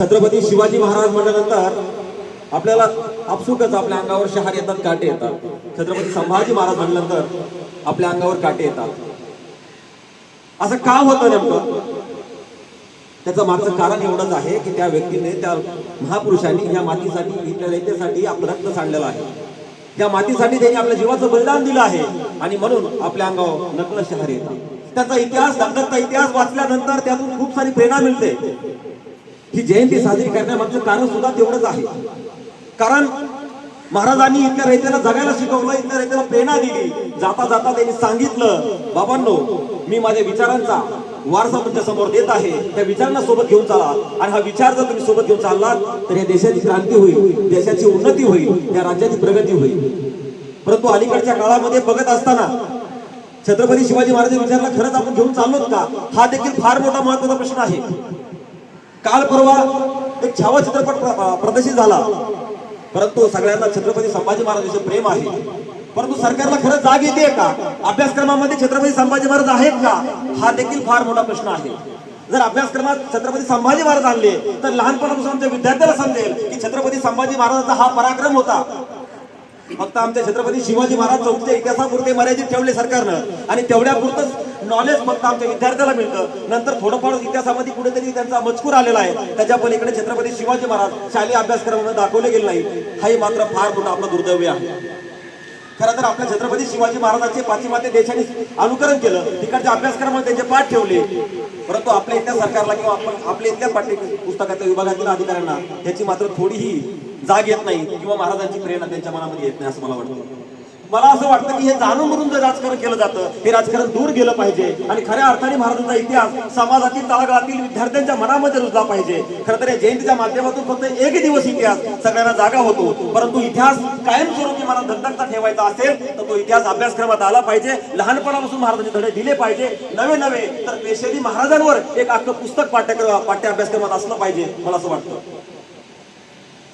छत्रपती शिवाजी महाराज म्हटल्यानंतर आपल्याला आपसुकच आपल्या अंगावर शहार येतात, काटे येतात. छत्रपती संभाजी महाराज म्हटल्यानंतर आपल्या अंगावर काटे येतात. असं का होतं नेमकं? त्याचं मागचं कारण एवढंच आहे की त्या व्यक्तीने, त्या महापुरुषांनी या मातीसाठी, इथल्या रयतेसाठी आपलं रक्त सांडलेलं आहे. त्या मातीसाठी त्यांनी आपल्या जीवाचं बलिदान दिलं आहे आणि म्हणून आपल्या अंगावर नकळत शहार येतात. त्याचा इतिहास, धगधगता इतिहास वाचल्यानंतर त्यातून खूप सारी प्रेरणा मिळते. ही जयंती साजरी करण्यामागचं कारण सुद्धा तेवढंच आहे. कारण महाराजांनी इथल्या रयतेला जगायला शिकवलं, इथल्या रयतेला प्रेरणा दिली. जाता जाता त्यांनी सांगितलं, बाबांनो, मी माझ्या विचारांचा वारसा तुमच्या समोर देत आहे. त्या विचारांना सोबत घेऊन चाला आणि हा विचार जर तुम्ही सोबत घेऊन चाललात तर या देशाची क्रांती होईल, देशाची उन्नती होईल, या राज्याची प्रगती होईल. परंतु अलीकडच्या काळामध्ये बघत असताना छत्रपती शिवाजी महाराजांच्या विचाराला खरंच आपण घेऊन चाललोत का, हा देखील फार मोठा महत्त्वाचा प्रश्न आहे. काल परवा एक छावा चित्रपट प्रदर्शित झाला, परंतु सगळ्यांना छत्रपती संभाजी महाराजांचे प्रेम आहे. परंतु सरकारला खरंच जाग येते का? अभ्यासक्रमामध्ये छत्रपती संभाजी महाराज आहेत का? हा देखील फार मोठा प्रश्न आहे. जर अभ्यासक्रमात छत्रपती संभाजी महाराज आणले तर लहानपणापासून आमच्या विद्यार्थ्याला समजेल की छत्रपती संभाजी महाराजांचा हा पराक्रम होता. फक्त आमच्या छत्रपती शिवाजी महाराज चौकीच्या इतिहासापुरते मर्यादित ठेवले सरकारनं आणि तेवढ्यापुरतच नॉलेज फक्त आमच्या विद्यार्थ्याला मिळतं. नंतर थोडंफार इतिहासामध्ये कुठेतरी त्यांचा मजकूर आलेला आहे, त्याच्या पलीकडे छत्रपती शिवाजी महाराज शालेय अभ्यासक्रमामध्ये दाखवले गेले नाही. हाही मात्र फार मोठा आपलं दुर्दैव आहे. खरं तर आपल्या छत्रपती शिवाजी महाराजांचे पाश्चिमात्य देशांनी अनुकरण केलं, तिकडच्या अभ्यासक्रमामध्ये त्यांचे पाठ ठेवले. परंतु आपल्या इथल्या सरकारला किंवा आपण आपल्या इथल्या पाठ्यपुस्तकाच्या विभागातील अधिकाऱ्यांना त्याची मात्र थोडीही जाग येत नाही किंवा महाराजांची प्रेरणा त्यांच्या मनामध्ये येत नाही असं मला वाटतं. मला असं वाटतं की हे जाणून म्हणून जर राजकारण केलं जातं, हे राजकारण दूर गेलं पाहिजे आणि खऱ्या अर्थाने महाराजांचा इतिहास समाजातील तळागाळातील विद्यार्थ्यांच्या मनामध्ये रुजला पाहिजे. खरं तर या जयंतीच्या माध्यमातून फक्त एक दिवस इतिहास सगळ्यांना जागा होतो, परंतु इतिहास कायमस्वरूपी मला धगधगता ठेवायचा असेल तर तो इतिहास अभ्यासक्रमात आला पाहिजे. लहानपणापासून महाराजांचे धडे दिले पाहिजे. नवे तर पेशवी महाराजांवर एक अख्खं पुस्तक पाठ्य अभ्यासक्रमात असलं पाहिजे, मला असं वाटतं.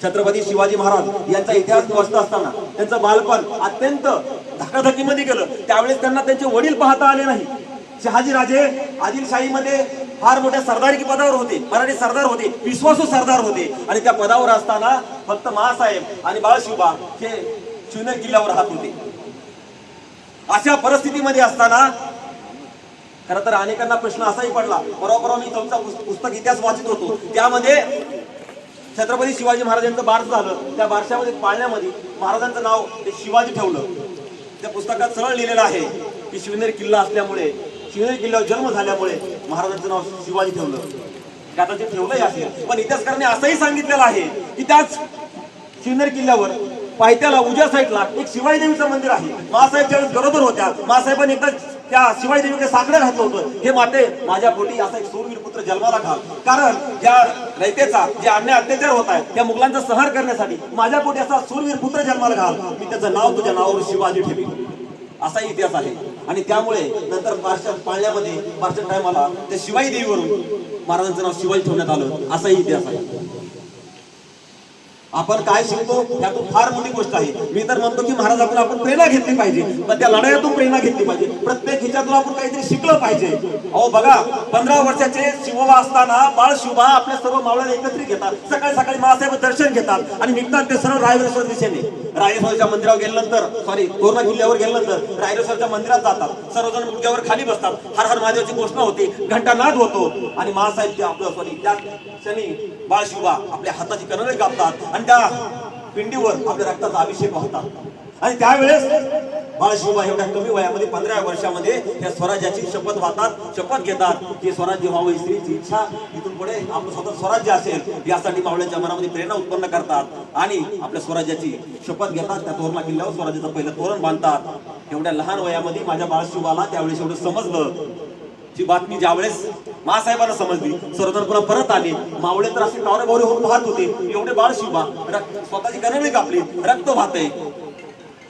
छत्रपती शिवाजी महाराज यांचा इतिहास वाचत असताना त्यांचं बालपण अत्यंत धकाधकीमध्ये गेलं. त्यावेळेस त्यांना त्यांचे वडील पाहता आले नाही. शहाजी राजे आदिलशाहीमध्ये फार मोठ्या सरदारकी पदावर होते, मराठी सरदार होते, विश्वासू सरदार होते आणि त्या पदावर असताना फक्त महासाहेब आणि बाळशिवबा हे शिवनेर किल्ल्यावर राहत होते. अशा परिस्थितीमध्ये असताना खरं तर अनेकांना प्रश्न असाही पडला. बरोबर मी तुमचा पुस्तक इतिहास वाचत होतो, त्यामध्ये छत्रपती शिवाजी महाराजांचं बारस झालं. त्या बारशामध्ये पाळण्यामध्ये महाराजांचं नाव ते शिवाजी ठेवलं. त्या पुस्तकात सरळ लिहिलेलं आहे की शिवनेर किल्ला असल्यामुळे, शिवनेर किल्ल्यावर जन्म झाल्यामुळे महाराजांचं नाव शिवाजी ठेवलं. आता ते ठेवलंही असेल, पण इतिहासकारांनी असंही सांगितलेलं आहे की त्याच शिवनेर किल्ल्यावर पायथ्याला उजव्या साईडला एक शिवाजी देवीचं मंदिर आहे. महासाहेब ज्यावेळेस गरोदर होत्या, महासाहेबांनी एकदा त्या शिवाजी देवीकडे साकडं घातलं होतं, हे माते माझ्या पोटी असा एक सूरवीर पुत्र जन्माला घाल. कारण ज्या रयतेचा जे अन्याय अत्याचार होत आहे त्या मुघलांचा संहार करण्यासाठी माझ्या पोटी असा सूरवीर पुत्र जन्माला घाल, मी त्याचं नाव तुझ्या नावावर शिवाजी ठेवीन, असाही इतिहास आहे. आणि त्यामुळे नंतर पाळण्यामध्ये बारच्या टायमाला त्या शिवाजी देवीवरून महाराजांचं नाव शिवाजी ठेवण्यात आलं, असाही इतिहास आहे. आपण काय शिकतो यातून फार मोठी गोष्ट आहे. मी तर म्हणतो की महाराजांकडून आपण प्रेरणा घेतली पाहिजे, पण त्या लढाईतून प्रेरणा घेतली पाहिजे. प्रत्येक ह्याच्यातून आपण काहीतरी शिकलं पाहिजे. अहो बघा, 15 वर्षाचे शिवबा असताना बाळ शिवबा आपल्या सर्व मावळ्यांना एकत्रित घेतात. सकाळी सकाळी महासाहेब दर्शन घेतात आणि निघतात ते सर्व रायरेश्वर दिशेने. रायरेश्वरच्या मंदिरावर गेल्यानंतर, तोरणा किल्ल्यावर गेल्यानंतर रायरेश्वरच्या मंदिरात जातात. सर्वजण मुद्द्यावर खाली बसतात. हर हर महादेवची घोषणा होते, घंटानाद होतो आणि महासाहेब ते आपलं त्या क्षणी बाळ शिवबा आपल्या हाताची कणळे कापतात आणि त्या पिंडीवर आपल्या रक्ताचा अभिषेक होतात. आणि त्यावेळेस बाळशिवबा एवढ्या कमी वयामध्ये 15 वर्षामध्ये त्या स्वराज्याची शपथ वाहतात, शपथ घेतात की स्वराज्य व्हावं ही स्त्रीची इच्छा, इथून पुढे आपलं स्वतः स्वराज्य असेल यासाठी मावळ्यांच्या मनामध्ये प्रेरणा उत्पन्न करतात आणि आपल्या स्वराज्याची शपथ घेतात. त्या तोरणा किल्ल्यावर स्वराज्याचं पहिलं तोरण बांधतात. एवढ्या लहान वयामध्ये माझ्या बाळशिवबाला त्यावेळेस एवढं समजलं. जी बातमी ज्यावेळेस महासाहेबांना समजली, सर्वजण पुन्हा परत आले. मावळे तर असे कावरे होऊन पाहत होते, एवढे बाळशिवबा स्वतःची कणगळी कापली, रक्त वाहतंय.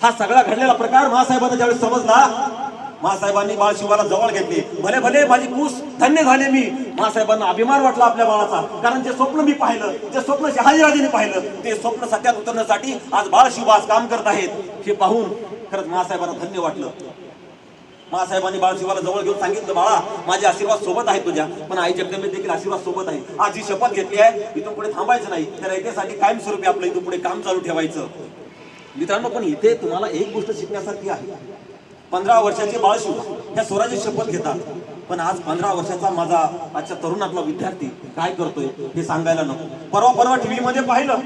हा सगळा घडलेला प्रकार महासाहेबांना ज्यावेळेस समजला, महासाहेबांनी बाळशिवबाला जवळ घेतले. भले भले माझी कूस धन्य झाले मी. महासाहेबांना अभिमान वाटला आपल्या बाळाचा, कारण जे स्वप्न मी पाहिलं, जे स्वप्न शहाजीराजेंनी पाहिलं, ते स्वप्न सत्यात उतरण्यासाठी आज बाळशिवबा काम करत आहेत हे पाहून खरंच महासाहेबांना धन्य वाटलं. महासाहेबांनी बाळशिवाला जवळ घेऊन सांगितलं, बाळा माझे आशीर्वाद सोबत आहे तुझ्या, पण आई जगदंबे देखील आशीर्वाद सोबत आहे. आज जी शपथ घेतली आहे इथून पुढे थांबायचं नाही, तर याच्यासाठी कायमस्वरूपी आपलं इथून पुढे काम चालू ठेवायचं. मित्रांनो, पण इथे तुम्हाला एक गोष्ट शिकण्यासारखी आहे. 15 वर्षाचे बाळशिव ह्या स्वराची शपथ घेतात, पण आज 15 वर्षाचा माझा आजच्या तरुणातला विद्यार्थी काय करतोय हे सांगायला नको. परवा टीव्ही मध्ये पाहिलं,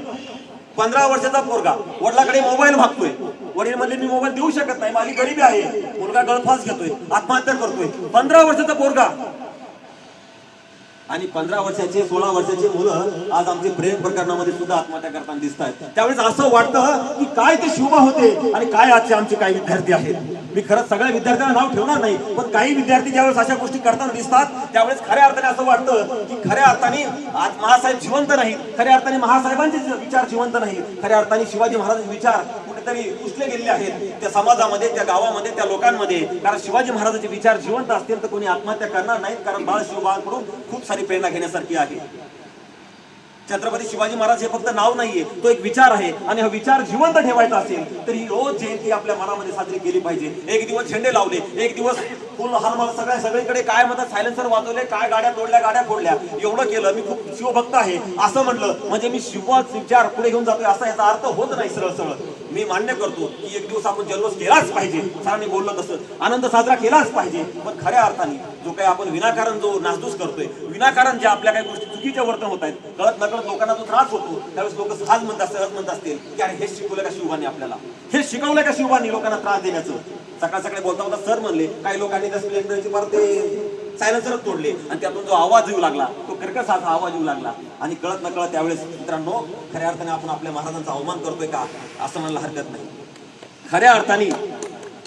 15 वर्षाचा पोरगा वडिलाकडे मोबाईल मागतोय. वडील म्हणले मी मोबाईल देऊ शकत नाही, माझी गरिबी आहे. मुलगा गळफास घेतोय, आत्महत्या करतोय. 15 वर्षाचा पोरगा. आणि 15 वर्षाचे 16 वर्षाचे मुलं आज आमचे प्रेम प्रकरणामध्ये सुद्धा आत्महत्या करताना दिसत आहेत. त्यावेळेस असं वाटतं की काय ते शिवबा होते आणि काय आजचे आमचे काही विद्यार्थी आहेत. मी खरंच सगळ्या विद्यार्थ्यांना नाव ठेवणार नाही, पण काही विद्यार्थी ज्यावेळेस अशा गोष्टी करताना दिसतात त्यावेळेस खऱ्या अर्थाने असं वाटतं की खऱ्या अर्थाने आज महासाहेब जिवंत नाही, खऱ्या अर्थाने महासाहेबांचे विचार जिवंत नाही, खऱ्या अर्थाने शिवाजी महाराजांचे विचार कुठेतरी पुसले गेलेले आहेत त्या समाजामध्ये, त्या गावामध्ये, त्या लोकांमध्ये. कारण शिवाजी महाराजांचे विचार जिवंत असतील तर कोणी आत्महत्या करणार नाहीत, कारण बाळशिवबाळांकडून खूप सारी प्रेरणा घेण्यासारखी आहे. छत्रपती शिवाजी महाराज हे फक्त नाव नाहीये, तो एक विचार आहे. आणि हा विचार जिवंत ठेवायचा असेल तर ही रोज जयंती आपल्या मनामध्ये साजरी केली पाहिजे. एक दिवस झेंडे लावले, एक दिवस फुल हारमाल सगळीकडे काय म्हणतात सायलेन्सर वाजवले, काय गाड्या तोडल्या, गाड्या फोडल्या, एवढं केलं. मी खूप शिवभक्त आहे असं म्हटलं म्हणजे मी शिवाचा विचार पुढे घेऊन जातोय असा याचा अर्थ होत नाही. सरळ सरळ मी मान्य करतो की एक दिवस आपण जल्लोष केलाच पाहिजे, सरांनी बोललं तसं आनंद साजरा केलाच पाहिजे. पण खऱ्या अर्थाने जो काही आपण विनाकारण जो नासधूस करतोय, विनाकारण ज्या आपल्या काही गोष्टी चुकीच्या वर्तन होत आहेत, कळत नकळत लोकांना तो त्रास होतो, त्यावेळेस लोक सहज म्हणत असतील की अरे हेच शिकवलं का शिवबांनी आपल्याला, हे शिकवलं का शिवबांनी लोकांना त्रास देण्याचं. सकाळी बोलता बोलता सर म्हणले काही लोकांनी 10 स्प्लेंडरची ते सायलेन्सरच तोडले आणि त्यातून जो आवाज येऊ लागला तो कर्कश असा आवाज येऊ लागला. आणि कळत नकळत त्यावेळेस मित्रांनो खऱ्या अर्थाने आपण आपल्या महाराजांचा अवमान करतोय का असं म्हणायला हरकत नाही. खऱ्या अर्थाने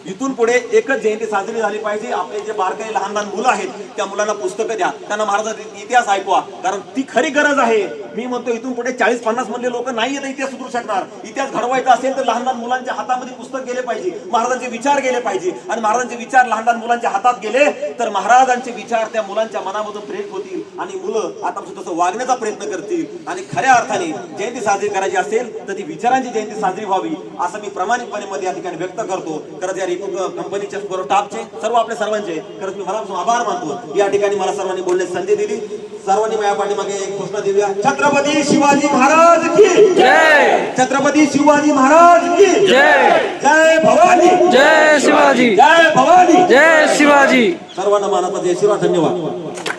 इथून पुढे एकच जयंती साजरी झाली पाहिजे. आपले जे बारकाई लहान लहान मुलं आहेत त्या मुलांना पुस्तकं द्या, त्यांना महाराजांचा इतिहास ऐकवा, कारण ती खरी गरज आहे. मी म्हणतो इथून पुढे 40-50 मधले लोक नाही येत इतिहास सुधरू शकणार. इतिहास घडवायचा असेल तर लहान लहान मुलांच्या हातामध्ये पुस्तक गेले पाहिजे, महाराजांचे विचार गेले पाहिजे. आणि महाराजांचे विचार लहान लहान मुलांच्या हातात गेले तर महाराजांचे विचार त्या मुलांच्या मनामधून प्रेरित होतील आणि मुलं आता तसं वागण्याचा प्रयत्न करतील. आणि खऱ्या अर्थाने जयंती साजरी करायची असेल तर ती विचारांची जयंती साजरी व्हावी असं मी प्रामाणिकपणे मध्ये या ठिकाणी व्यक्त करतो. खरंच या कंपनीच्या स्टाफचे सर्व आपल्या सर्वांचे खरंच मी मनापासून आभार मानतो. या ठिकाणी मला सर्वांनी बोलण्याची संधी दिली. सर्वांनी माझ्या पाठीमागे एक घोषणा देऊया. छत्रपती शिवाजी महाराज की जय. छत्रपती शिवाजी महाराज की जय. जय भवानी, जय शिवाजी, जय भवानी, जय शिवाजी. सर्वांना मानाचा जय शिवराज. धन्यवाद.